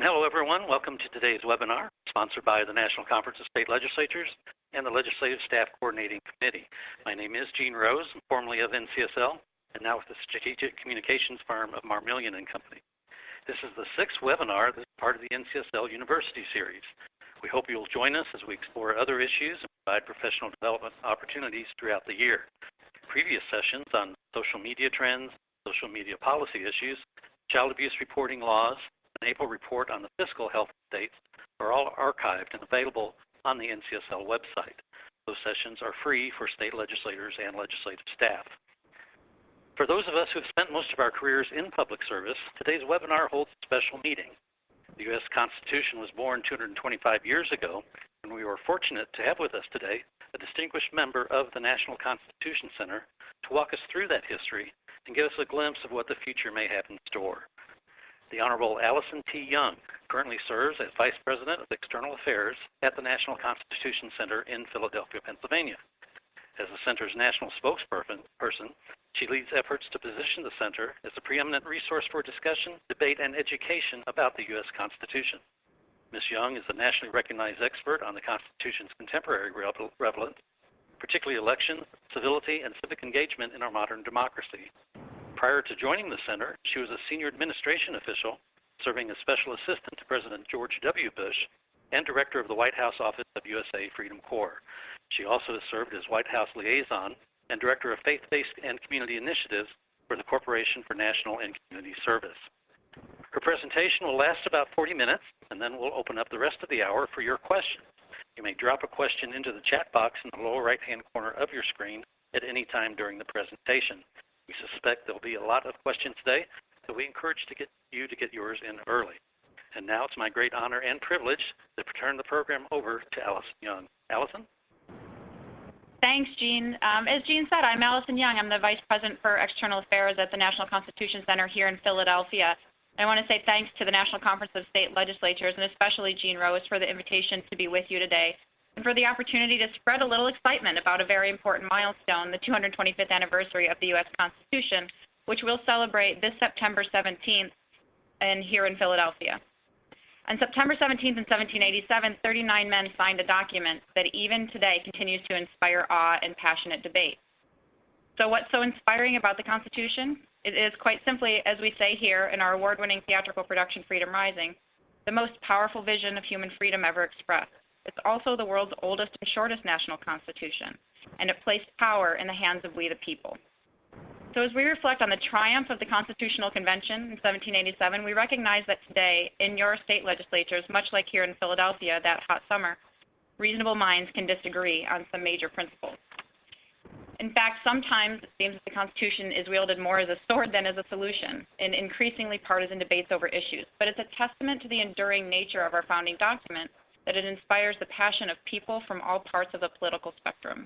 Hello, everyone. Welcome to today's webinar, sponsored by the National Conference of State Legislatures and the Legislative Staff Coordinating Committee. My name is Gene Rose, formerly of NCSL, and now with the strategic communications firm of Marmillion and Company. This is the sixth webinar that's part of the NCSL University Series. We hope you'll join us as we explore other issues and provide professional development opportunities throughout the year. Previous sessions on social media trends, social media policy issues, child abuse reporting laws, an April report on the fiscal health states are all archived and available on the NCSL website. Those sessions are free for state legislators and legislative staff. For those of us who have spent most of our careers in public service, today's webinar holds a special meeting. The U.S. Constitution was born 225 years ago, and we were fortunate to have with us today a distinguished member of the National Constitution Center to walk us through that history and give us a glimpse of what the future may have in store. The Honorable Allison T. Young currently serves as Vice President of External Affairs at the National Constitution Center in Philadelphia, Pennsylvania. As the Center's national spokesperson, she leads efforts to position the Center as a preeminent resource for discussion, debate, and education about the U.S. Constitution. Ms. Young is a nationally recognized expert on the Constitution's contemporary relevance, particularly elections, civility, and civic engagement in our modern democracy. Prior to joining the Center, she was a senior administration official, serving as Special Assistant to President George W. Bush and Director of the White House Office of USA Freedom Corps. She also has served as White House Liaison and Director of Faith-Based and Community Initiatives for the Corporation for National and Community Service. Her presentation will last about 40 minutes, and then we'll open up the rest of the hour for your questions. You may drop a question into the chat box in the lower right-hand corner of your screen at any time during the presentation. We suspect there'll be a lot of questions today, so we encourage you to get yours in early. And now it's my great honor and privilege to turn the program over to Allison Young. Allison? Thanks, Gene. As Gene said, I'm Allison Young. I'm the Vice President for External Affairs at the National Constitution Center here in Philadelphia. I want to say thanks to the National Conference of State Legislatures, and especially Gene Rose, for the invitation to be with you today, and for the opportunity to spread a little excitement about a very important milestone, the 225th anniversary of the U.S. Constitution, which we'll celebrate this September 17th here in Philadelphia. On September 17th in 1787, 39 men signed a document that even today continues to inspire awe and passionate debate. So what's so inspiring about the Constitution? It is quite simply, as we say here in our award-winning theatrical production, Freedom Rising, the most powerful vision of human freedom ever expressed. It's also the world's oldest and shortest national constitution, and it placed power in the hands of we the people. So as we reflect on the triumph of the Constitutional Convention in 1787, we recognize that today, in your state legislatures, much like here in Philadelphia that hot summer, reasonable minds can disagree on some major principles. In fact, sometimes it seems that the Constitution is wielded more as a sword than as a solution in increasingly partisan debates over issues, but it's a testament to the enduring nature of our founding document that it inspires the passion of people from all parts of the political spectrum.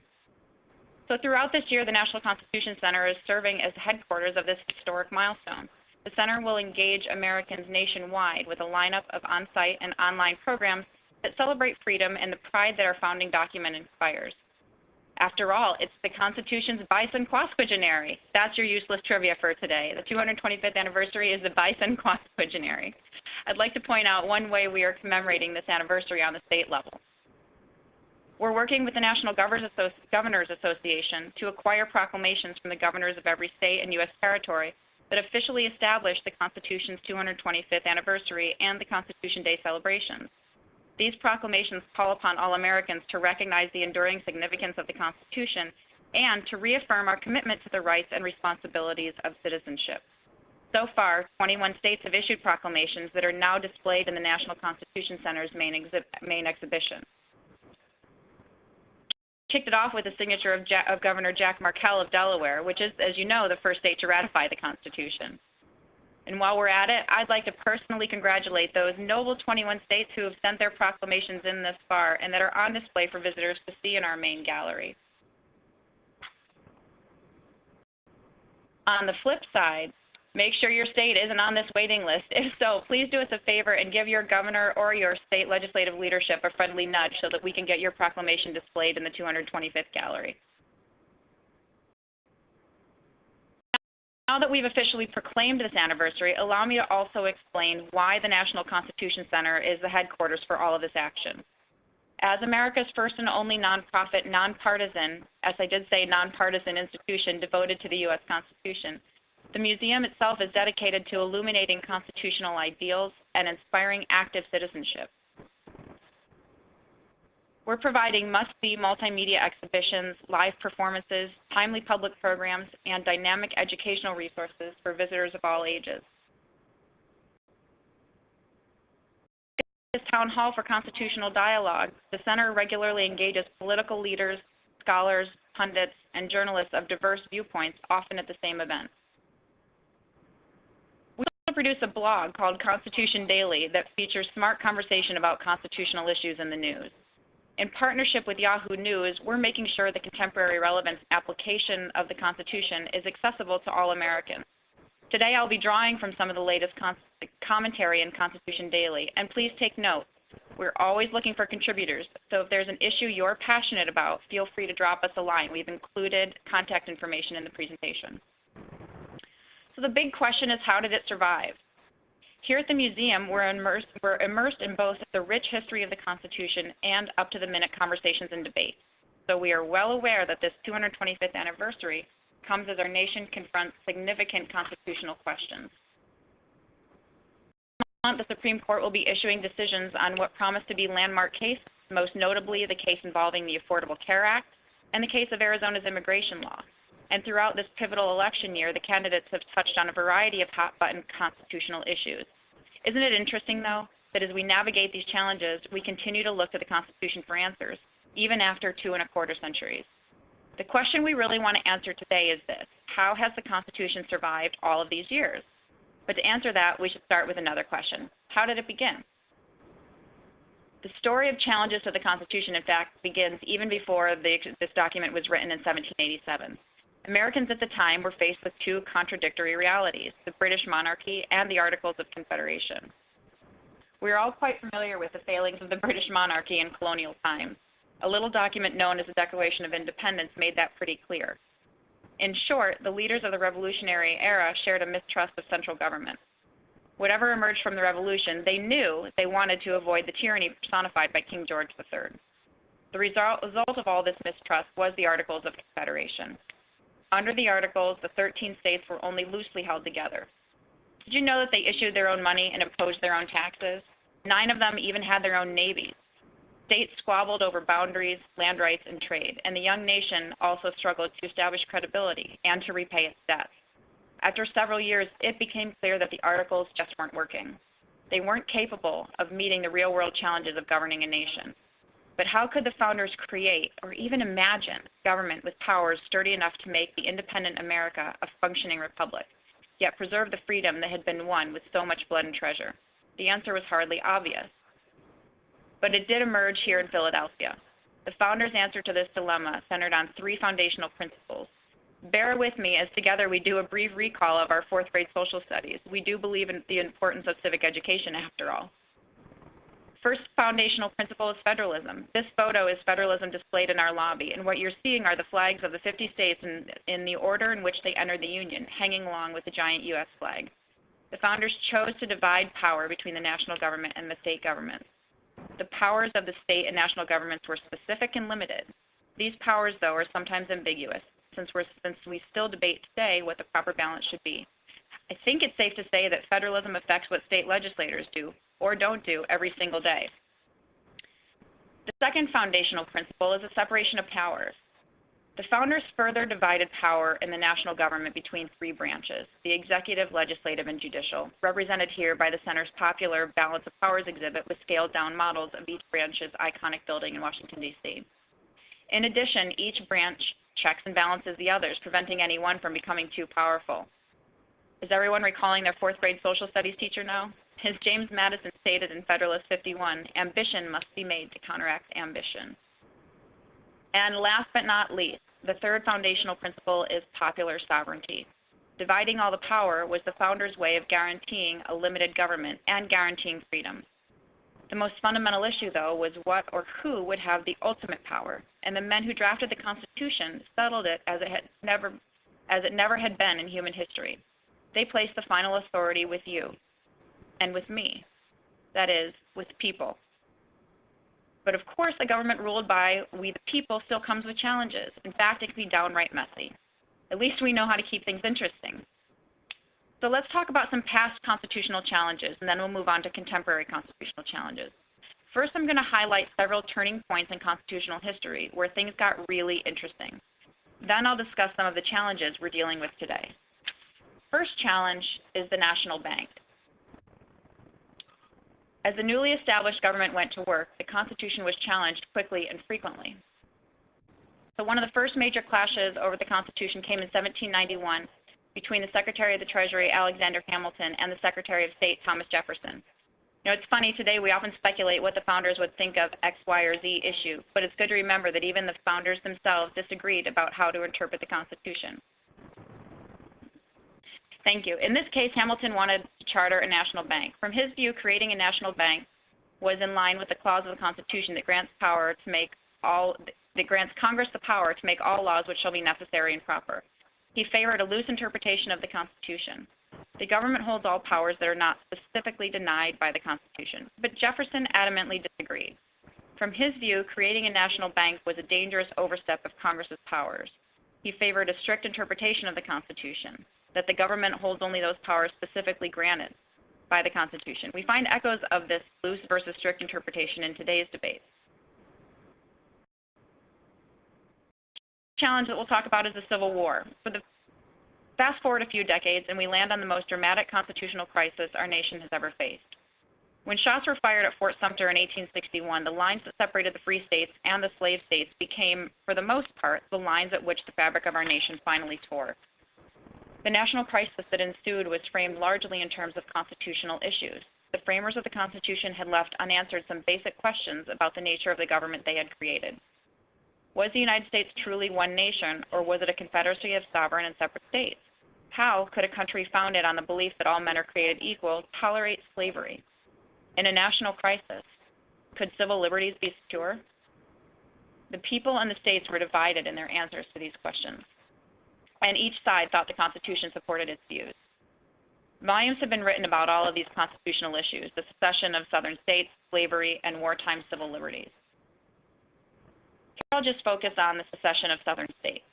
So throughout this year, the National Constitution Center is serving as headquarters of this historic milestone. The center will engage Americans nationwide with a lineup of on-site and online programs that celebrate freedom and the pride that our founding document inspires. After all, it's the Constitution's bicentenary. That's your useless trivia for today. The 225th anniversary is the bicentenary. I'd like to point out one way we are commemorating this anniversary on the state level. We're working with the National Governors Association to acquire proclamations from the governors of every state and U.S. territory that officially establish the Constitution's 225th anniversary and the Constitution Day celebrations. These proclamations call upon all Americans to recognize the enduring significance of the Constitution and to reaffirm our commitment to the rights and responsibilities of citizenship. So far, 21 states have issued proclamations that are now displayed in the National Constitution Center's main exhibition. Kicked it off with the signature of Governor Jack Markell of Delaware, which is, as you know, the first state to ratify the Constitution. And while we're at it, I'd like to personally congratulate those noble 21 states who have sent their proclamations in this far and that are on display for visitors to see in our main gallery. On the flip side, make sure your state isn't on this waiting list. If so, please do us a favor and give your governor or your state legislative leadership a friendly nudge so that we can get your proclamation displayed in the 225th gallery. Now that we've officially proclaimed this anniversary, allow me to also explain why the National Constitution Center is the headquarters for all of this action. As America's first and only nonprofit, nonpartisan, as I did say, nonpartisan institution devoted to the U.S. Constitution, the museum itself is dedicated to illuminating constitutional ideals and inspiring active citizenship. We're providing must-see multimedia exhibitions, live performances, timely public programs, and dynamic educational resources for visitors of all ages. This town hall for constitutional dialogue, the center regularly engages political leaders, scholars, pundits, and journalists of diverse viewpoints, often at the same event. We also produce a blog called Constitution Daily that features smart conversation about constitutional issues in the news. In partnership with Yahoo News, we're making sure the contemporary relevance application of the Constitution is accessible to all Americans. Today, I'll be drawing from some of the latest commentary in Constitution Daily, and please take note, we're always looking for contributors, so if there's an issue you're passionate about, feel free to drop us a line. We've included contact information in the presentation. So the big question is, how did it survive? Here at the museum, we're immersed in both the rich history of the Constitution and up-to-the-minute conversations and debates. So we are well aware that this 225th anniversary comes as our nation confronts significant constitutional questions. This month, the Supreme Court will be issuing decisions on what promise to be landmark cases, most notably the case involving the Affordable Care Act and the case of Arizona's immigration law. And throughout this pivotal election year, the candidates have touched on a variety of hot-button constitutional issues. Isn't it interesting, though, that as we navigate these challenges, we continue to look to the Constitution for answers, even after 2¼ centuries? The question we really want to answer today is this: how has the Constitution survived all of these years? But to answer that, we should start with another question. How did it begin? The story of challenges to the Constitution, in fact, begins even before this document was written in 1787. Americans at the time were faced with two contradictory realities: the British monarchy and the Articles of Confederation. We are all quite familiar with the failings of the British monarchy in colonial times. A little document known as the Declaration of Independence made that pretty clear. In short, the leaders of the Revolutionary era shared a mistrust of central government. Whatever emerged from the Revolution, they knew they wanted to avoid the tyranny personified by King George III. The result of all this mistrust was the Articles of Confederation. Under the Articles, the 13 states were only loosely held together. Did you know that they issued their own money and imposed their own taxes? 9 of them even had their own navies. States squabbled over boundaries, land rights, and trade, and the young nation also struggled to establish credibility and to repay its debts. After several years, it became clear that the Articles just weren't working. They weren't capable of meeting the real-world challenges of governing a nation. But how could the founders create or even imagine government with powers sturdy enough to make the independent America a functioning republic, yet preserve the freedom that had been won with so much blood and treasure? The answer was hardly obvious. But it did emerge here in Philadelphia. The founders' answer to this dilemma centered on 3 foundational principles. Bear with me as together we do a brief recall of our 4th grade social studies. We do believe in the importance of civic education after all. First foundational principle is federalism. This photo is federalism displayed in our lobby, and what you're seeing are the flags of the 50 states in the order in which they entered the Union, hanging along with the giant U.S. flag. The founders chose to divide power between the national government and the state governments. The powers of the state and national governments were specific and limited. These powers, though, are sometimes ambiguous, since we still debate today what the proper balance should be. I think it's safe to say that federalism affects what state legislators do or don't do every single day. The second foundational principle is the separation of powers. The founders further divided power in the national government between 3 branches: the executive, legislative, and judicial, represented here by the center's popular Balance of Powers exhibit with scaled-down models of each branch's iconic building in Washington, D.C. In addition, each branch checks and balances the others, preventing any one from becoming too powerful. Is everyone recalling their 4th grade social studies teacher now? As James Madison stated in Federalist 51, ambition must be made to counteract ambition. And last but not least, the third foundational principle is popular sovereignty. Dividing all the power was the founders' way of guaranteeing a limited government and guaranteeing freedom. The most fundamental issue, though, was what or who would have the ultimate power, and the men who drafted the Constitution settled it as it had never as it never had been in human history. They placed the final authority with you and with me, that is, with people. But of course, a government ruled by we the people still comes with challenges. In fact, it can be downright messy. At least we know how to keep things interesting. So let's talk about some past constitutional challenges, and then we'll move on to contemporary constitutional challenges. First, I'm going to highlight several turning points in constitutional history where things got really interesting. Then I'll discuss some of the challenges we're dealing with today. First challenge is the national bank. As the newly established government went to work, the Constitution was challenged quickly and frequently. So one of the first major clashes over the Constitution came in 1791 between the Secretary of the Treasury, Alexander Hamilton, and the Secretary of State, Thomas Jefferson. You know, it's funny, today we often speculate what the founders would think of X, Y, or Z issue, but it's good to remember that even the founders themselves disagreed about how to interpret the Constitution. Thank you. In this case, Hamilton wanted to charter a national bank. From his view, creating a national bank was in line with the clause of the Constitution that grants Congress the power to make all laws which shall be necessary and proper. He favored a loose interpretation of the Constitution. The government holds all powers that are not specifically denied by the Constitution, but Jefferson adamantly disagreed. From his view, creating a national bank was a dangerous overstep of Congress's powers. He favored a strict interpretation of the Constitution, that the government holds only those powers specifically granted by the Constitution. We find echoes of this loose versus strict interpretation in today's debate. The challenge that we'll talk about is the Civil War. Fast forward a few decades, and we land on the most dramatic constitutional crisis our nation has ever faced. When shots were fired at Fort Sumter in 1861, the lines that separated the free states and the slave states became, for the most part, the lines at which the fabric of our nation finally tore. The national crisis that ensued was framed largely in terms of constitutional issues. The framers of the Constitution had left unanswered some basic questions about the nature of the government they had created. Was the United States truly one nation, or was it a confederacy of sovereign and separate states? How could a country founded on the belief that all men are created equal tolerate slavery? In a national crisis, could civil liberties be secure? The people and the states were divided in their answers to these questions, and each side thought the Constitution supported its views. Volumes have been written about all of these constitutional issues, the secession of southern states, slavery, and wartime civil liberties. Here I'll just focus on the secession of southern states.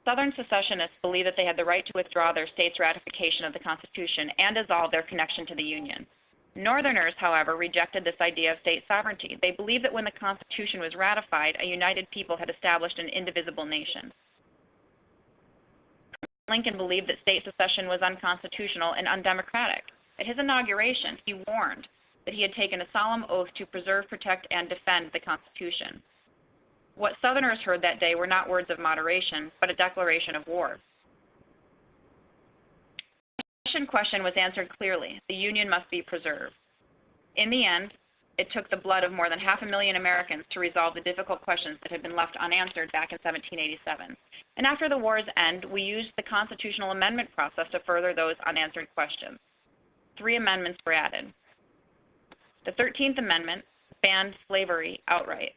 Southern secessionists believed that they had the right to withdraw their state's ratification of the Constitution and dissolve their connection to the Union. Northerners, however, rejected this idea of state sovereignty. They believed that when the Constitution was ratified, a united people had established an indivisible nation. Lincoln believed that state secession was unconstitutional and undemocratic. At his inauguration, he warned that he had taken a solemn oath to preserve, protect, and defend the Constitution. What Southerners heard that day were not words of moderation, but a declaration of war. The secession question was answered clearly. The Union must be preserved. In the end, it took the blood of more than 500,000 Americans to resolve the difficult questions that had been left unanswered back in 1787. And after the war's end, we used the constitutional amendment process to further those unanswered questions. 3 amendments were added. The 13th Amendment banned slavery outright.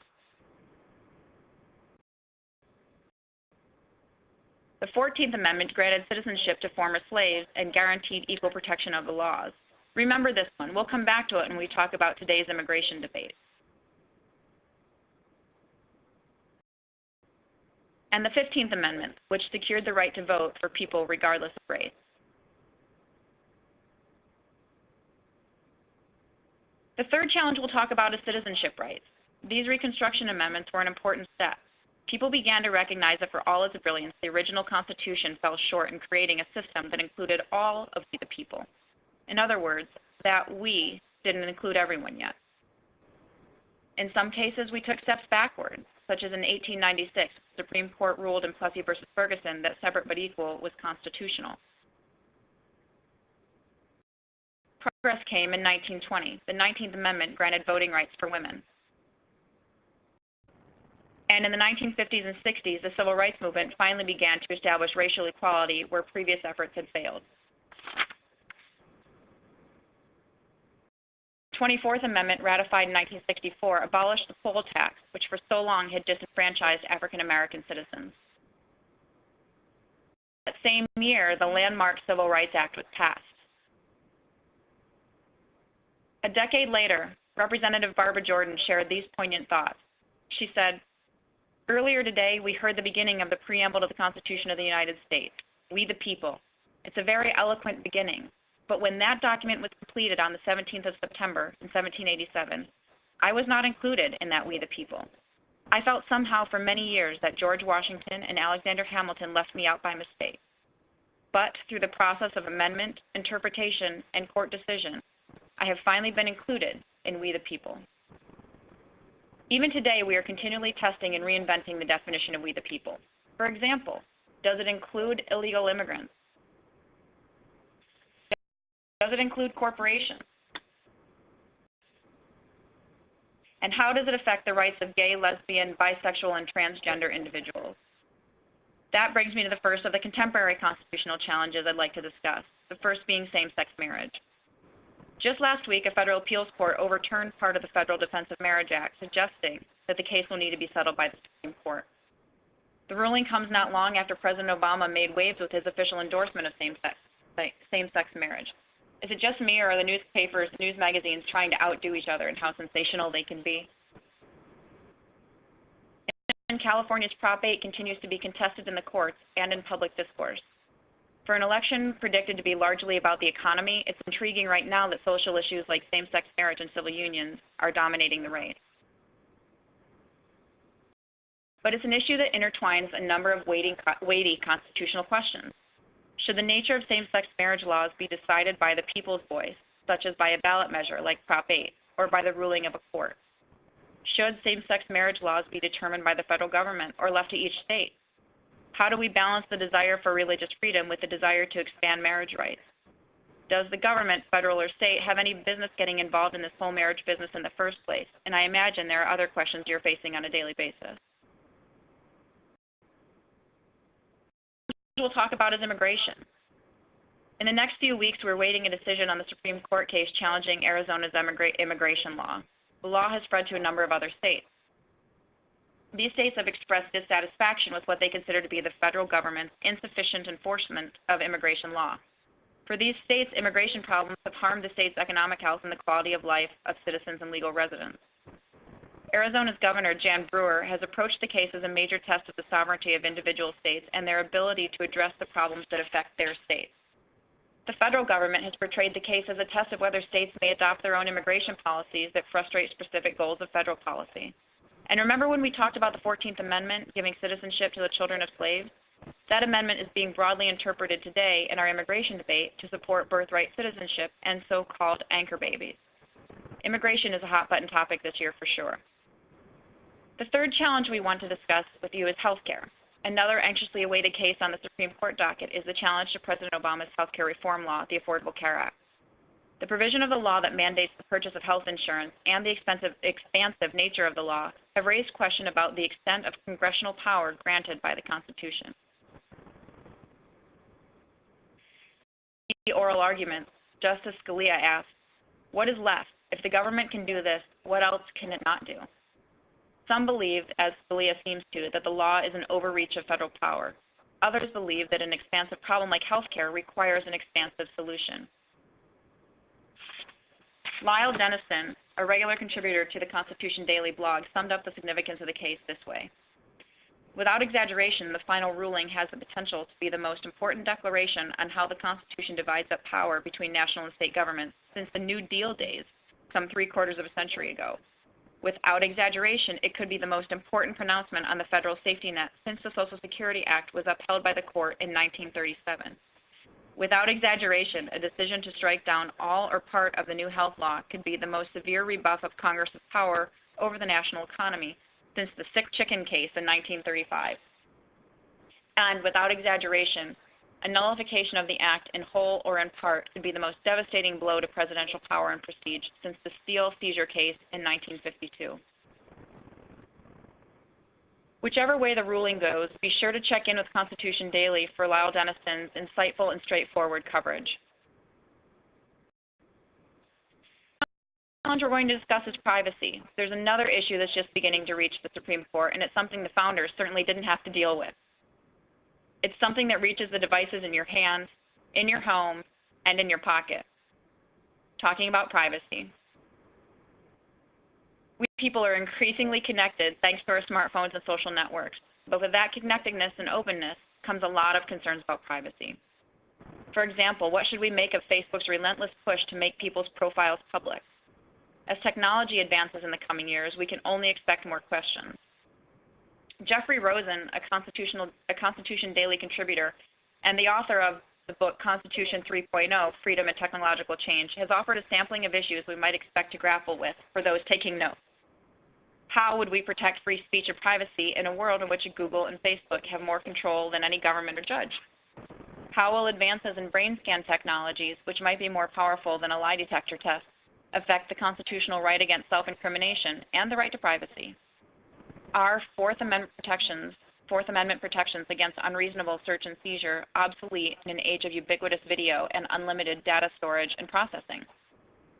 The 14th Amendment granted citizenship to former slaves and guaranteed equal protection of the laws. Remember this one. We'll come back to it when we talk about today's immigration debate. And the 15th Amendment, which secured the right to vote for people regardless of race. The third challenge we'll talk about is citizenship rights. These Reconstruction amendments were an important step. People began to recognize that for all its brilliance, the original Constitution fell short in creating a system that included all of the people. In other words, that we didn't include everyone yet. In some cases, we took steps backward, such as in 1896, the Supreme Court ruled in Plessy v. Ferguson that separate but equal was constitutional. Progress came in 1920. The 19th Amendment granted voting rights for women. And in the 1950s and 60s, the civil rights movement finally began to establish racial equality where previous efforts had failed. The 24th Amendment, ratified in 1964, abolished the poll tax, which for so long had disenfranchised African American citizens. same year, the landmark Civil Rights Act was passed. A decade later, Representative Barbara Jordan shared these poignant thoughts. She said, "Earlier today, we heard the beginning of the preamble to the Constitution of the United States, we the people. It's a very eloquent beginning, but when that document was completed on the 17th of September in 1787, I was not included in that we the people. I felt somehow for many years that George Washington and Alexander Hamilton left me out by mistake. But through the process of amendment, interpretation, and court decision, I have finally been included in we the people." Even today, we are continually testing and reinventing the definition of we the people. For example, does it include illegal immigrants? Does it include corporations? And how does it affect the rights of gay, lesbian, bisexual, and transgender individuals? That brings me to the first of the contemporary constitutional challenges I'd like to discuss, the first being same-sex marriage. Just last week, a federal appeals court overturned part of the Federal Defense of Marriage Act, suggesting that the case will need to be settled by the Supreme Court. The ruling comes not long after President Obama made waves with his official endorsement of same-sex marriage. Is it just me, or are the newspapers, news magazines trying to outdo each other in how sensational they can be? In California's Prop 8 continues to be contested in the courts and in public discourse. For an election predicted to be largely about the economy, it's intriguing right now that social issues like same-sex marriage and civil unions are dominating the race. But it's an issue that intertwines a number of weighty constitutional questions. Should the nature of same-sex marriage laws be decided by the people's voice, such as by a ballot measure like Prop 8, or by the ruling of a court? Should same-sex marriage laws be determined by the federal government or left to each state? How do we balance the desire for religious freedom with the desire to expand marriage rights? Does the government, federal or state, have any business getting involved in this whole marriage business in the first place? And I imagine there are other questions you're facing on a daily basis. We'll talk about is immigration. In the next few weeks, we're waiting a decision on the Supreme Court case challenging Arizona's immigration law. The law has spread to a number of other states. These states have expressed dissatisfaction with what they consider to be the federal government's insufficient enforcement of immigration law. For these states, immigration problems have harmed the state's economic health and the quality of life of citizens and legal residents. Arizona's Governor, Jan Brewer, has approached the case as a major test of the sovereignty of individual states and their ability to address the problems that affect their states. The federal government has portrayed the case as a test of whether states may adopt their own immigration policies that frustrate specific goals of federal policy. And remember when we talked about the 14th Amendment, giving citizenship to the children of slaves? That amendment is being broadly interpreted today in our immigration debate to support birthright citizenship and so-called anchor babies. Immigration is a hot-button topic this year for sure. The third challenge we want to discuss with you is healthcare. Another anxiously awaited case on the Supreme Court docket is the challenge to President Obama's healthcare reform law, the Affordable Care Act. The provision of the law that mandates the purchase of health insurance and the expansive nature of the law have raised question about the extent of congressional power granted by the Constitution. In the oral arguments, Justice Scalia asked, "What is left? If the government can do this, what else can it not do?" Some believe, as Scalia seems to, that the law is an overreach of federal power. Others believe that an expansive problem like healthcare requires an expansive solution. Lyle Dennison, a regular contributor to the Constitution Daily blog, summed up the significance of the case this way. Without exaggeration, the final ruling has the potential to be the most important declaration on how the Constitution divides up power between national and state governments since the New Deal days, some 3/4 of a century ago. Without exaggeration, it could be the most important pronouncement on the federal safety net since the Social Security Act was upheld by the court in 1937. Without exaggeration, a decision to strike down all or part of the new health law could be the most severe rebuff of Congress's power over the national economy since the sick chicken case in 1935. And without exaggeration, a nullification of the act in whole or in part could be the most devastating blow to presidential power and prestige since the Steele seizure case in 1952. Whichever way the ruling goes, be sure to check in with Constitution Daily for Lyle Dennison's insightful and straightforward coverage. The challenge we're going to discuss is privacy. There's another issue that's just beginning to reach the Supreme Court, and it's something the founders certainly didn't have to deal with. It's something that reaches the devices in your hands, in your home, and in your pocket. Talking about privacy. We people are increasingly connected thanks to our smartphones and social networks. But with that connectedness and openness comes a lot of concerns about privacy. For example, what should we make of Facebook's relentless push to make people's profiles public? As technology advances in the coming years, we can only expect more questions. Jeffrey Rosen, a Constitution Daily contributor and the author of the book Constitution 3.0, Freedom and Technological Change, has offered a sampling of issues we might expect to grapple with for those taking notes. How would we protect free speech and privacy in a world in which Google and Facebook have more control than any government or judge? How will advances in brain scan technologies, which might be more powerful than a lie detector test, affect the constitutional right against self-incrimination and the right to privacy? Are Fourth Amendment protections against unreasonable search and seizure obsolete in an age of ubiquitous video and unlimited data storage and processing?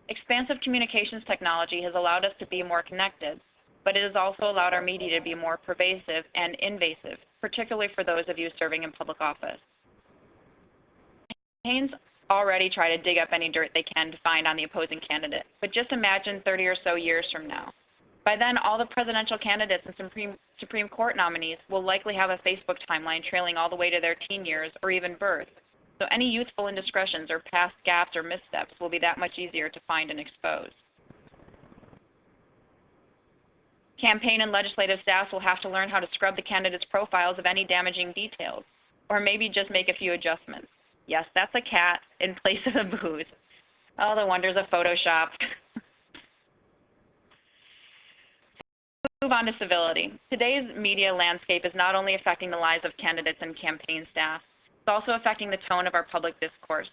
Expansive communications technology has allowed us to be more connected, but it has also allowed our media to be more pervasive and invasive, particularly for those of you serving in public office. Campaigns already try to dig up any dirt they can to find on the opposing candidate, but just imagine 30 or so years from now. By then, all the presidential candidates and Supreme Court nominees will likely have a Facebook timeline trailing all the way to their teen years or even birth, so any youthful indiscretions or past gaps or missteps will be that much easier to find and expose. Campaign and legislative staffs will have to learn how to scrub the candidates' profiles of any damaging details, or maybe just make a few adjustments. Yes, that's a cat in place of a booze. Oh, the wonders of Photoshop. Move on to civility. Today's media landscape is not only affecting the lives of candidates and campaign staff, it's also affecting the tone of our public discourse.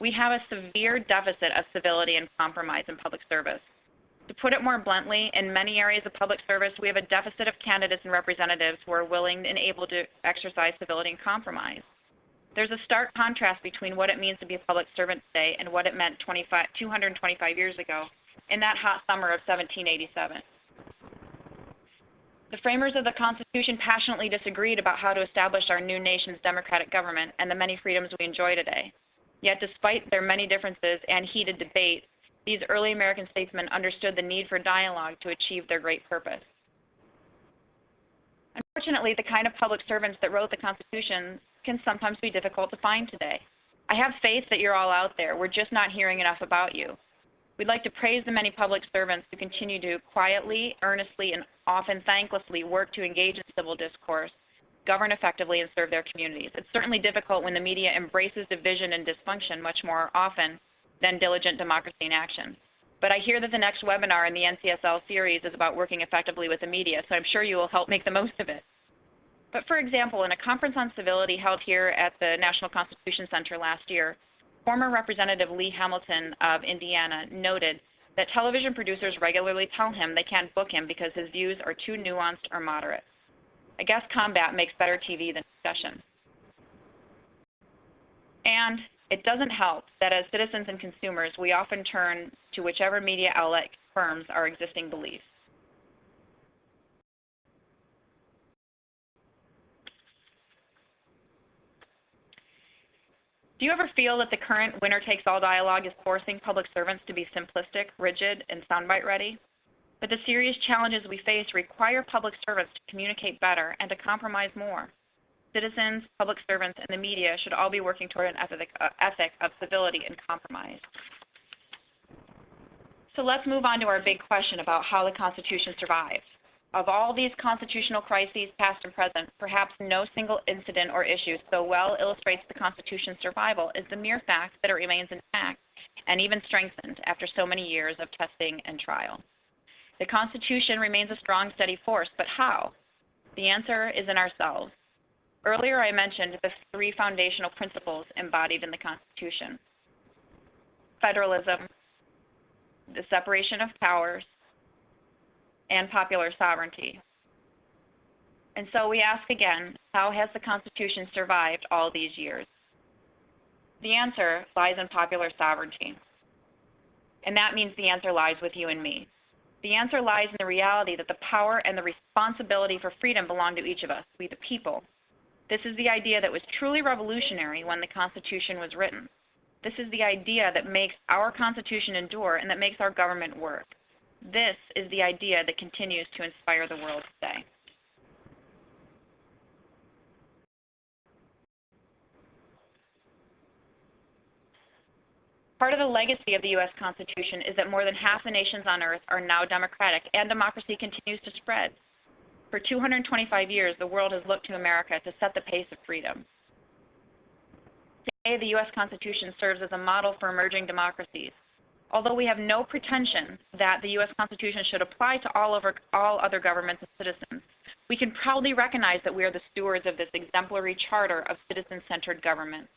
We have a severe deficit of civility and compromise in public service. To put it more bluntly, in many areas of public service, we have a deficit of candidates and representatives who are willing and able to exercise civility and compromise. There's a stark contrast between what it means to be a public servant today and what it meant 225 years ago in that hot summer of 1787. The framers of the Constitution passionately disagreed about how to establish our new nation's democratic government and the many freedoms we enjoy today. Yet despite their many differences and heated debate, these early American statesmen understood the need for dialogue to achieve their great purpose. Unfortunately, the kind of public servants that wrote the Constitution can sometimes be difficult to find today. I have faith that you're all out there. We're just not hearing enough about you. We'd like to praise the many public servants who continue to quietly, earnestly, and often thanklessly work to engage in civil discourse, govern effectively, and serve their communities. It's certainly difficult when the media embraces division and dysfunction much more often than diligent democracy in action. But I hear that the next webinar in the NCSL series is about working effectively with the media, so I'm sure you will help make the most of it. But for example, in a conference on civility held here at the National Constitution Center last year, former Representative Lee Hamilton of Indiana noted that television producers regularly tell him they can't book him because his views are too nuanced or moderate. I guess combat makes better TV than discussion. And it doesn't help that as citizens and consumers, we often turn to whichever media outlet confirms our existing beliefs. Do you ever feel that the current winner-takes-all dialogue is forcing public servants to be simplistic, rigid, and soundbite ready? But the serious challenges we face require public servants to communicate better and to compromise more. Citizens, public servants, and the media should all be working toward an ethic of civility and compromise. So let's move on to our big question about how the Constitution survived. Of all these constitutional crises, past and present, perhaps no single incident or issue so well illustrates the Constitution's survival as the mere fact that it remains intact and even strengthened after so many years of testing and trial. The Constitution remains a strong, steady force, but how? The answer is in ourselves. Earlier, I mentioned the three foundational principles embodied in the Constitution: federalism, the separation of powers, and popular sovereignty. And so we ask again, how has the Constitution survived all these years? The answer lies in popular sovereignty. And that means the answer lies with you and me. The answer lies in the reality that the power and the responsibility for freedom belong to each of us, we the people. This is the idea that was truly revolutionary when the Constitution was written. This is the idea that makes our Constitution endure and that makes our government work. This is the idea that continues to inspire the world today. Part of the legacy of the U.S. Constitution is that more than half the nations on earth are now democratic, and democracy continues to spread. For 225 years, the world has looked to America to set the pace of freedom. Today, the U.S. Constitution serves as a model for emerging democracies. Although we have no pretension that the U.S. Constitution should apply to all other governments and citizens, we can proudly recognize that we are the stewards of this exemplary charter of citizen-centered government.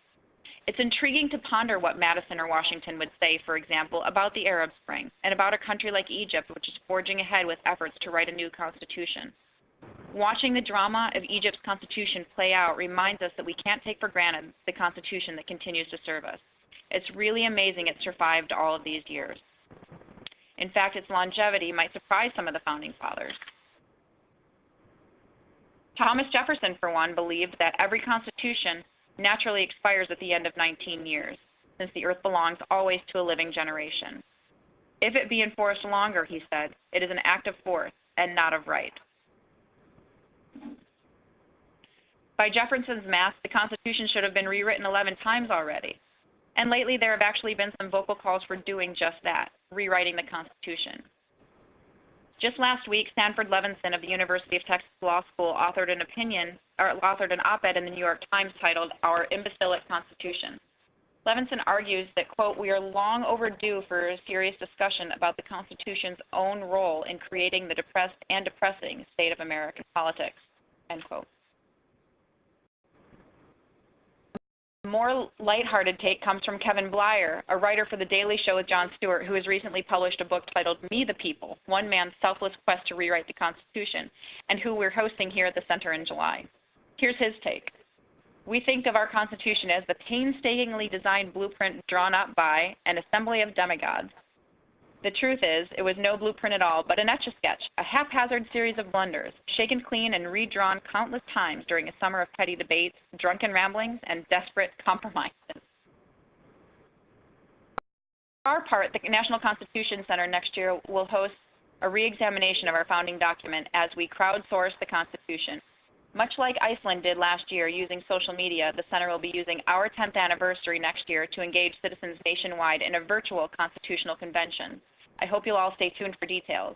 It's intriguing to ponder what Madison or Washington would say, for example, about the Arab Spring and about a country like Egypt, which is forging ahead with efforts to write a new constitution. Watching the drama of Egypt's constitution play out reminds us that we can't take for granted the constitution that continues to serve us. It's really amazing it survived all of these years. In fact, its longevity might surprise some of the founding fathers. Thomas Jefferson, for one, believed that every constitution naturally expires at the end of 19 years, since the earth belongs always to a living generation. If it be enforced longer, he said, it is an act of force and not of right. By Jefferson's math, the Constitution should have been rewritten 11 times already. And lately, there have actually been some vocal calls for doing just that, rewriting the Constitution. Just last week, Sanford Levinson of the University of Texas Law School authored an op-ed in the New York Times titled, "Our Imbecilic Constitution." Levinson argues that, quote, "we are long overdue for a serious discussion about the Constitution's own role in creating the depressed and depressing state of American politics," end quote. A more lighthearted take comes from Kevin Blyer, a writer for The Daily Show with Jon Stewart, who has recently published a book titled "Me the People, One Man's Selfless Quest to Rewrite the Constitution," and who we're hosting here at the Center in July. Here's his take. "We think of our Constitution as the painstakingly designed blueprint drawn up by an assembly of demigods. The truth is, it was no blueprint at all, but an etch-a-sketch, a haphazard series of blunders, shaken clean and redrawn countless times during a summer of petty debates, drunken ramblings, and desperate compromises." For our part, the National Constitution Center next year will host a re-examination of our founding document as we crowdsource the Constitution. Much like Iceland did last year using social media, the Center will be using our 10th anniversary next year to engage citizens nationwide in a virtual constitutional convention. I hope you'll all stay tuned for details.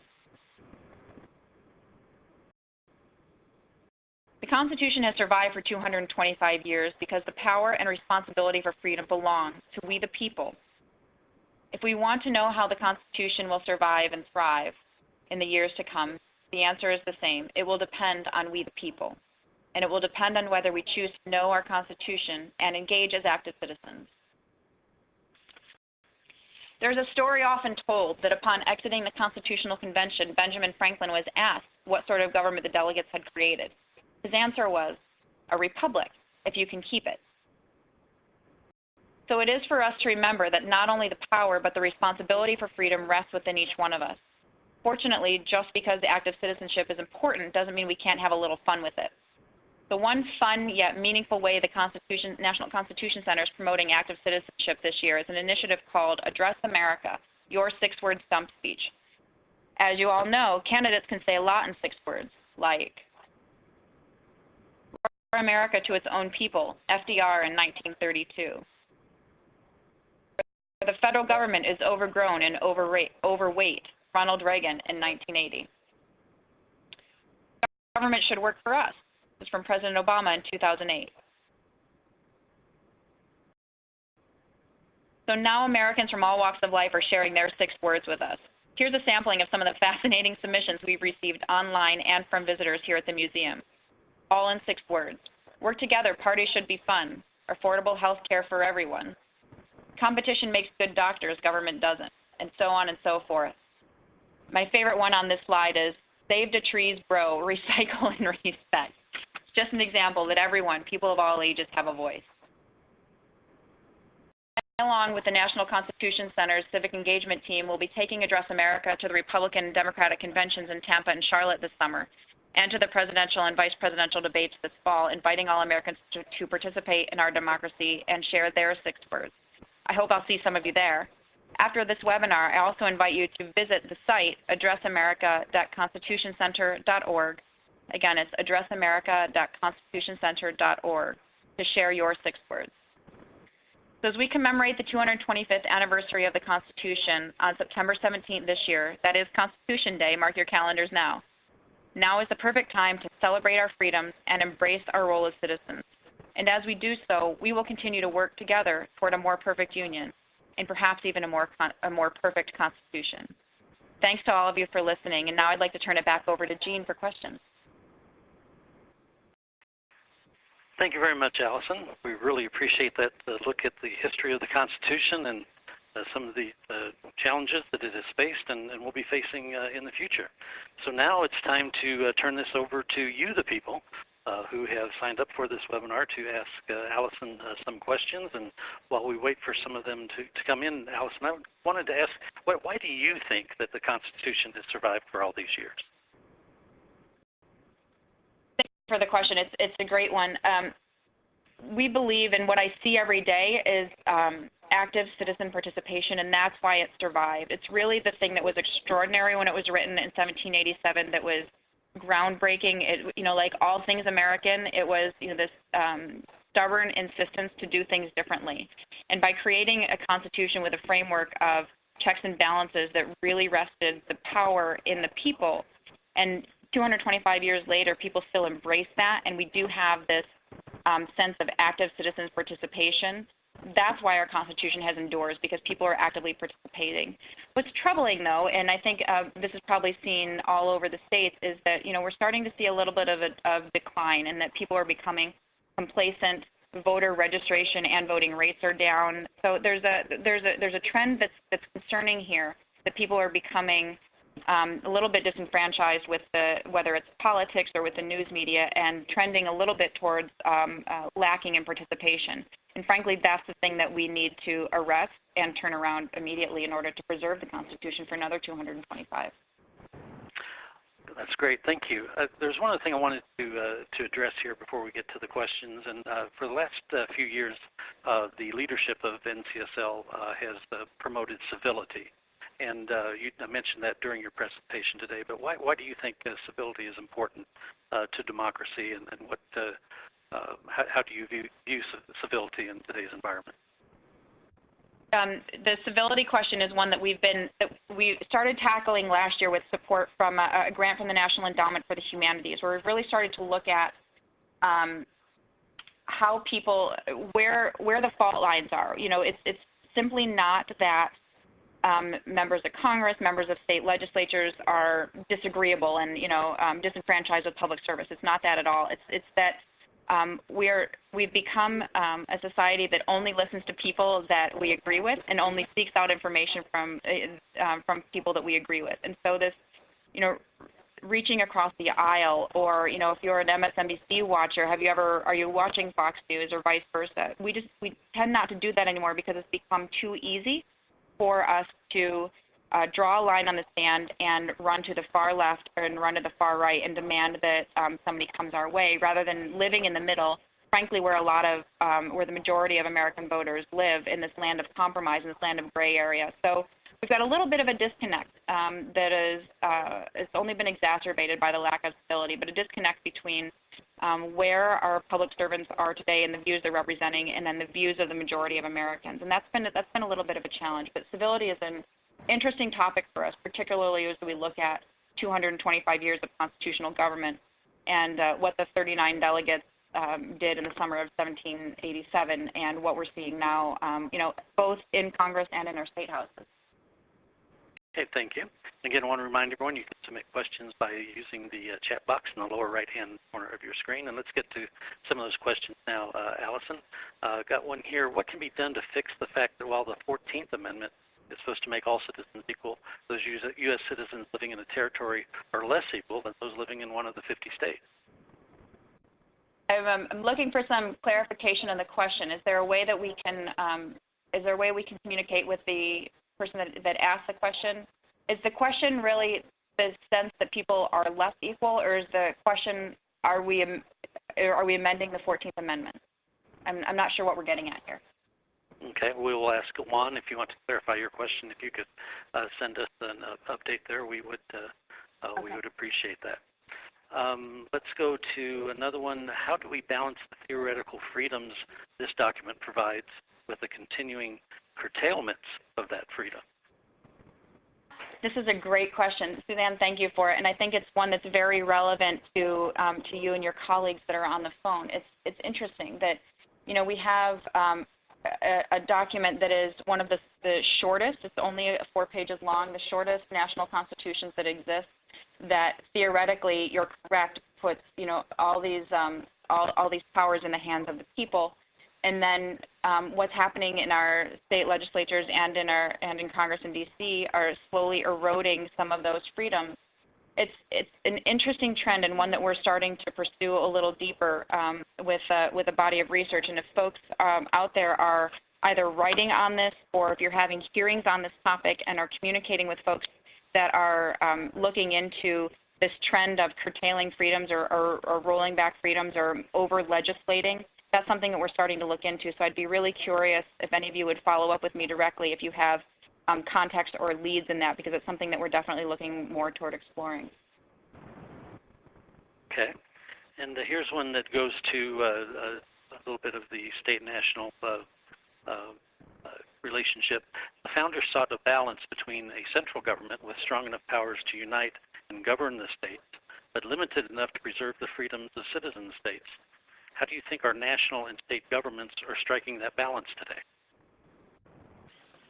The Constitution has survived for 225 years because the power and responsibility for freedom belong to we the people. If we want to know how the Constitution will survive and thrive in the years to come, the answer is the same. It will depend on we the people, and it will depend on whether we choose to know our Constitution and engage as active citizens. There's a story often told that upon exiting the Constitutional Convention, Benjamin Franklin was asked what sort of government the delegates had created. His answer was, "A republic, if you can keep it." So it is for us to remember that not only the power but the responsibility for freedom rests within each one of us. Fortunately, just because the act of citizenship is important doesn't mean we can't have a little fun with it. The one fun yet meaningful way the National Constitution Center is promoting active citizenship this year is an initiative called Address America, Your 6-Word Stump Speech. As you all know, candidates can say a lot in 6 words, like America to its own people, FDR in 1932. The federal government is overgrown and overweight, Ronald Reagan in 1980. Government should work for us. This is from President Obama in 2008. So now Americans from all walks of life are sharing their 6 words with us. Here's a sampling of some of the fascinating submissions we've received online and from visitors here at the museum. All in 6 words. Work together, parties should be fun. Affordable health care for everyone. Competition makes good doctors, government doesn't. And so on and so forth. My favorite one on this slide is, save the trees, bro, recycle and respect. It's just an example that everyone, people of all ages, have a voice. Along with the National Constitution Center's Civic Engagement Team, we'll be taking Address America to the Republican and Democratic conventions in Tampa and Charlotte this summer. and to the presidential and vice presidential debates this fall, inviting all Americans to participate in our democracy and share their 6 words. I hope I'll see some of you there. After this webinar, I also invite you to visit the site, addressamerica.constitutioncenter.org. Again, it's addressamerica.constitutioncenter.org to share your 6 words. So as we commemorate the 225th anniversary of the Constitution on September 17th this year, that is Constitution Day, mark your calendars now. Now is the perfect time to celebrate our freedoms and embrace our role as citizens. And as we do so, we will continue to work together toward a more perfect union, and perhaps even a more perfect Constitution. Thanks to all of you for listening, and now I'd like to turn it back over to Jean for questions. Thank you very much, Allison. We really appreciate that look at the history of the Constitution and some of the challenges that it has faced and will be facing in the future. So now it's time to turn this over to you, the people, who have signed up for this webinar to ask Allison some questions. And while we wait for some of them to come in, Allison, I wanted to ask, why do you think that the Constitution has survived for all these years? For the question. It's a great one. We believe, and what I see every day is active citizen participation, and that's why it survived. It's really the thing that was extraordinary when it was written in 1787 that was groundbreaking. It, like all things American, it was, this stubborn insistence to do things differently. And by creating a constitution with a framework of checks and balances that really rested the power in the people, and 225 years later, people still embrace that, and we do have this sense of active citizens participation. That's why our Constitution has endured, because people are actively participating. What's troubling, though, and I think this is probably seen all over the states, is that we're starting to see a little bit of decline, and that people are becoming complacent. Voter registration and voting rates are down. So there's a trend that's concerning here, that people are becoming a little bit disenfranchised with whether it's politics or with the news media, and trending a little bit towards lacking in participation. And frankly, that's the thing that we need to arrest and turn around immediately in order to preserve the Constitution for another 225. That's great. Thank you. There's one other thing I wanted to address here before we get to the questions. And for the last few years, the leadership of NCSL has promoted civility. And you mentioned that during your presentation today, but why do you think civility is important to democracy, and what, how do you view civility in today's environment? The civility question is one that we started tackling last year with support from a grant from the National Endowment for the Humanities, where we've really started to look at how people, where the fault lines are. It's simply not that members of Congress, members of state legislatures are disagreeable and disenfranchised with public service. It's not that at all. It's that we've become a society that only listens to people that we agree with, and only seeks out information from people that we agree with. And so this, reaching across the aisle, or if you're an MSNBC watcher, are you watching Fox News or vice versa? We tend not to do that anymore, because it's become too easy for us to draw a line on the sand and run to the far left and run to the far right and demand that somebody comes our way, rather than living in the middle, frankly, where where the majority of American voters live, in this land of compromise, in this land of gray area. So we've got a little bit of a disconnect that it's only been exacerbated by the lack of civility, but a disconnect between where our public servants are today and the views they're representing, and then the views of the majority of Americans. And that's been a little bit of a challenge. But civility is an interesting topic for us, particularly as we look at 225 years of constitutional government, and what the 39 delegates did in the summer of 1787, and what we're seeing now, both in Congress and in our state houses. Okay, thank you. Again, I want to remind everyone you can submit questions by using the chat box in the lower right-hand corner of your screen. And let's get to some of those questions now. Allison, got one here. What can be done to fix the fact that while the 14th Amendment is supposed to make all citizens equal, those U.S. citizens living in a territory are less equal than those living in one of the 50 states? I'm looking for some clarification on the question. Is there a way that we can communicate with the person that asked the question? Is the question really the sense that people are less equal, or is the question, are we amending the 14th Amendment? I'm not sure what we're getting at here. Okay, we will ask Juan if you want to clarify your question. If you could send us an update there, we would appreciate that. Let's go to another one. How do we balance the theoretical freedoms this document provides with the continuing curtailments of that freedom? This is a great question, Suzanne. Thank you for it, and I think it's one that's very relevant to you and your colleagues that are on the phone. It's interesting that we have a document that is one of the shortest. It's only 4 pages long. The shortest national constitutions that exist. That theoretically, you're correct, puts all these powers in the hands of the people. And then what's happening in our state legislatures and in Congress in D.C. are slowly eroding some of those freedoms. It's an interesting trend, and one that we're starting to pursue a little deeper with a body of research. And if folks out there are either writing on this, or if you're having hearings on this topic and are communicating with folks that are looking into this trend of curtailing freedoms or rolling back freedoms or over-legislating, that's something that we're starting to look into. So I'd be really curious if any of you would follow up with me directly if you have context or leads in that, because it's something that we're definitely looking more toward exploring. Okay. And here's one that goes to a little bit of the state-national relationship. The founders sought a balance between a central government with strong enough powers to unite and govern the states, but limited enough to preserve the freedoms of citizen states. How do you think our national and state governments are striking that balance today?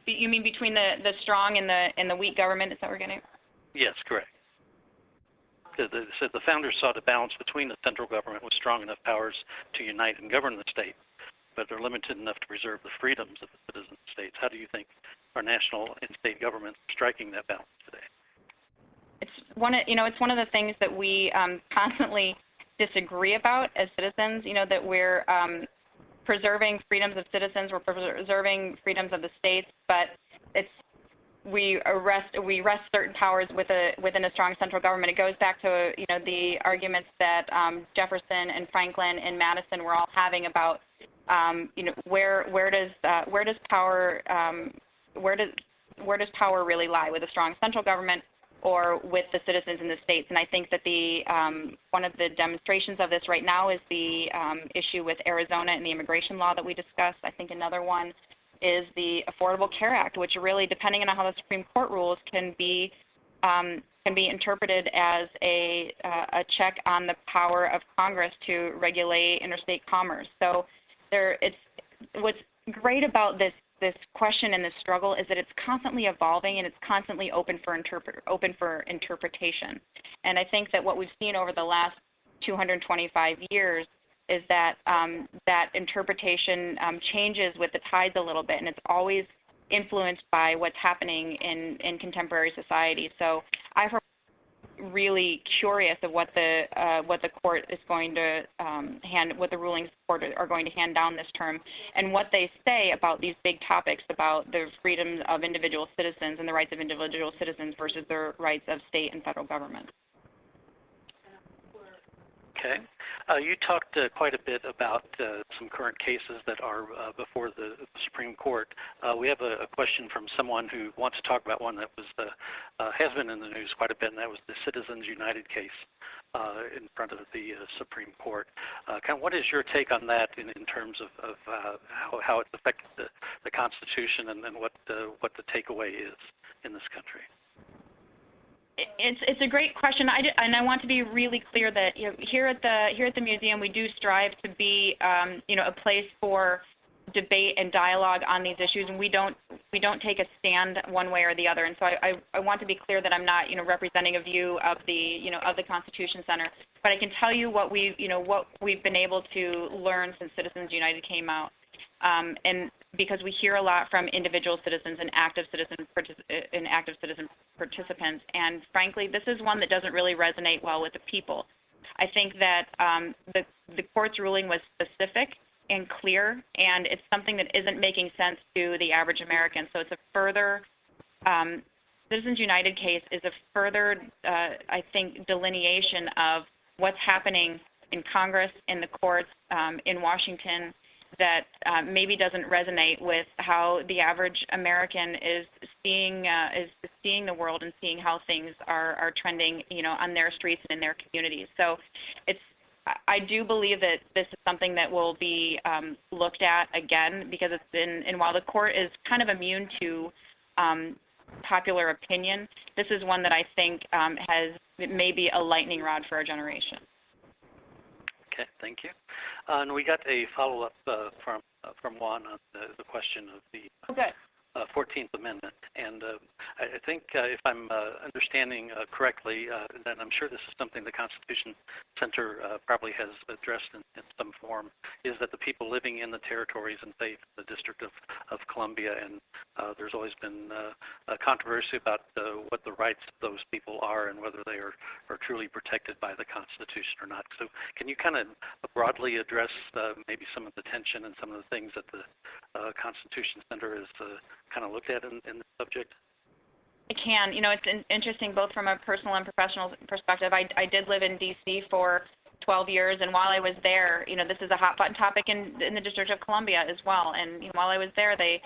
You mean between the strong and the weak government? Is that what we're getting? Yes, correct. The founders sought a balance between the central government with strong enough powers to unite and govern the state, but they're limited enough to preserve the freedoms of the citizen states. How do you think our national and state governments are striking that balance today? It's one of the things that we constantly disagree about as citizens. That we're preserving freedoms of citizens, we're preserving freedoms of the states, but we rest certain powers within a strong central government. It goes back to the arguments that Jefferson and Franklin and Madison were all having about where does power really lie, with a strong central government or with the citizens in the states. And I think that one of the demonstrations of this right now is the issue with Arizona and the immigration law that we discussed. I think another one is the Affordable Care Act, which really, depending on how the Supreme Court rules, can be interpreted as a check on the power of Congress to regulate interstate commerce. So what's great about this question and this struggle is that it's constantly evolving and it's constantly open for interpretation. And I think that what we've seen over the last 225 years is that that interpretation changes with the tides a little bit, and it's always influenced by what's happening in contemporary society. So I'm really curious of what the court is going to what the rulings court are going to hand down this term, and what they say about these big topics about the freedom of individual citizens and the rights of individual citizens versus the rights of state and federal government. Okay. You talked quite a bit about some current cases that are before the Supreme Court. We have a question from someone who wants to talk about one that has been in the news quite a bit, and that was the Citizens United case in front of the Supreme Court. What is your take on that in terms of how it's affected the Constitution and what the takeaway is in this country? It's a great question, and I want to be really clear that here at the museum we do strive to be a place for debate and dialogue on these issues, and we don't take a stand one way or the other. And so I want to be clear that I'm not representing a view of the Constitution Center, but I can tell you what we've been able to learn since Citizens United came out. And because we hear a lot from individual citizens and active citizen participants, and frankly, this is one that doesn't really resonate well with the people. I think that the court's ruling was specific and clear, and it's something that isn't making sense to the average American. So it's a further Citizens United case is a further, I think, delineation of what's happening in Congress, in the courts, in Washington, that maybe doesn't resonate with how the average American is seeing the world and seeing how things are trending, on their streets and in their communities. So I do believe that this is something that will be looked at again, because it's been, and while the court is kind of immune to popular opinion, this is one that I think it may be a lightning rod for our generation. Okay, thank you. And we got a follow-up from Juan on the question of the 14th Amendment. And I think if I'm understanding correctly, then I'm sure this is something the Constitution Center probably has addressed in some form, is that the people living in the territories and say the District of Columbia, and there's always been a controversy about what the rights of those people are and whether they are truly protected by the Constitution or not. So can you kind of broadly address maybe some of the tension and some of the things that the Constitution Center is kind of looked at in the subject? I can. It's interesting both from a personal and professional perspective. I did live in D.C. for 12 years, and while I was there, this is a hot button topic in the District of Columbia as well. And while I was there, they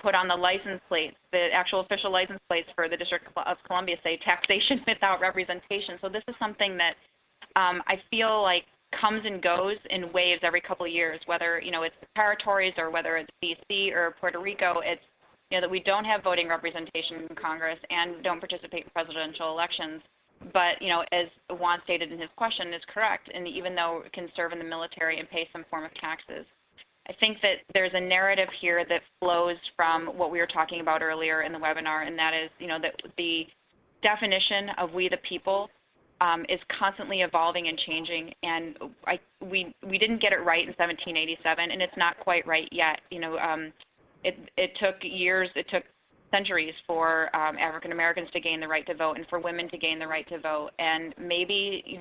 put on the license plates, the actual official license plates for the District of Columbia say taxation without representation. So this is something that I feel like comes and goes in waves every couple of years, whether it's the territories or whether it's D.C. or Puerto Rico. It's that we don't have voting representation in Congress and don't participate in presidential elections. But as Juan stated in his question, is correct, and even though it can serve in the military and pay some form of taxes, I think that there's a narrative here that flows from what we were talking about earlier in the webinar, and that is that the definition of we the people is constantly evolving and changing, and we didn't get it right in 1787, and it's not quite right yet. It took years, it took centuries for African Americans to gain the right to vote and for women to gain the right to vote, and maybe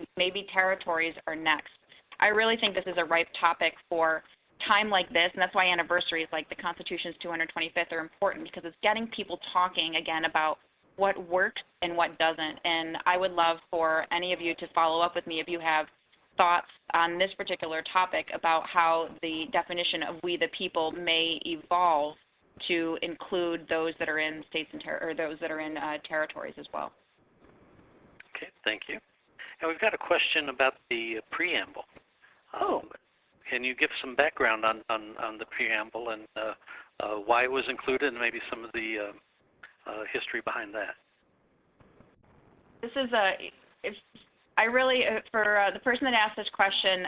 territories are next. I really think this is a ripe topic for time like this, and that's why anniversaries like the Constitution's 225th are important, because it's getting people talking again about what works and what doesn't. And I would love for any of you to follow up with me if you have thoughts on this particular topic about how the definition of we the people may evolve to include those that are in states and those that are in territories as well. Okay, thank you. And we've got a question about the preamble. Can you give some background on the preamble and why it was included, and maybe some of the history behind that? This is for the person that asked this question,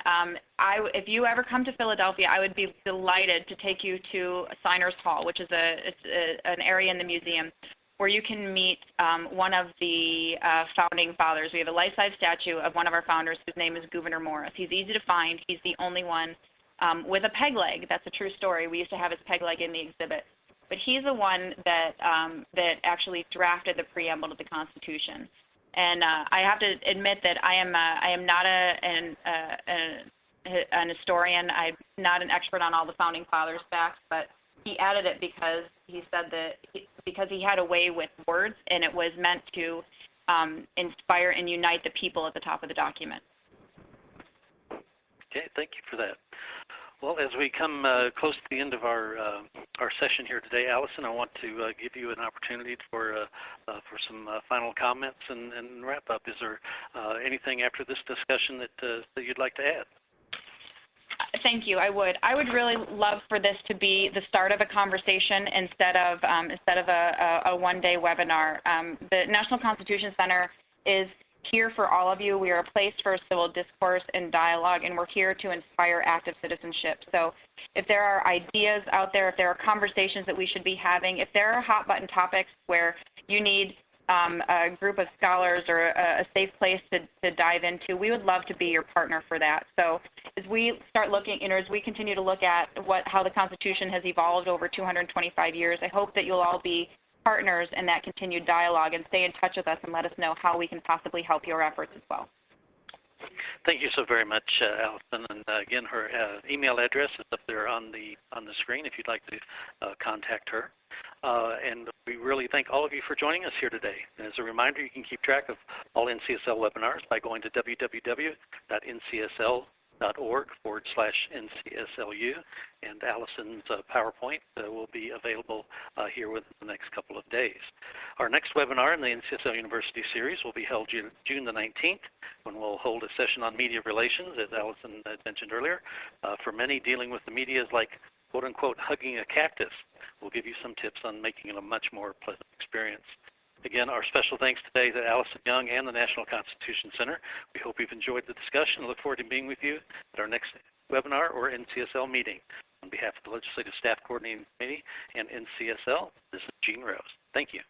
if you ever come to Philadelphia, I would be delighted to take you to Signers Hall, which is an area in the museum where you can meet one of the founding fathers. We have a life-size statue of one of our founders whose name is Gouverneur Morris. He's easy to find. He's the only one with a peg leg. That's a true story. We used to have his peg leg in the exhibit. But he's the one that actually drafted the preamble to the Constitution. And I have to admit that I am not an historian. I'm not an expert on all the founding fathers' facts, but he added it because he said that because he had a way with words, and it was meant to inspire and unite the people at the top of the document. Okay, thank you for that. Well, as we come close to the end of our session here today, Allison, I want to give you an opportunity for some final comments and wrap up. Is there anything after this discussion that you'd like to add? Thank you. I would really love for this to be the start of a conversation instead of a one-day webinar. The National Constitution Center is here for all of you. We are a place for civil discourse and dialogue, and we're here to inspire active citizenship. So if there are ideas out there, if there are conversations that we should be having, if there are hot button topics where you need a group of scholars or a safe place to dive into, we would love to be your partner for that. So as we start looking, as we continue to look at how the Constitution has evolved over 225 years, I hope that you'll all be partners in that continued dialogue and stay in touch with us and let us know how we can possibly help your efforts as well. Thank you so very much, Allison. And again, her email address is up there on the screen if you'd like to contact her. And we really thank all of you for joining us here today. And as a reminder, you can keep track of all NCSL webinars by going to www.ncsl.org/NCSLU, and Allison's PowerPoint will be available here within the next couple of days. Our next webinar in the NCSL University series will be held June the 19th, when we'll hold a session on media relations, as Allison had mentioned earlier. For many, dealing with the media is like, quote-unquote, hugging a cactus. We'll give you some tips on making it a much more pleasant experience. Again, our special thanks today to Allison Young and the National Constitution Center. We hope you've enjoyed the discussion and look forward to being with you at our next webinar or NCSL meeting. On behalf of the Legislative Staff Coordinating Committee and NCSL, this is Gene Rose. Thank you.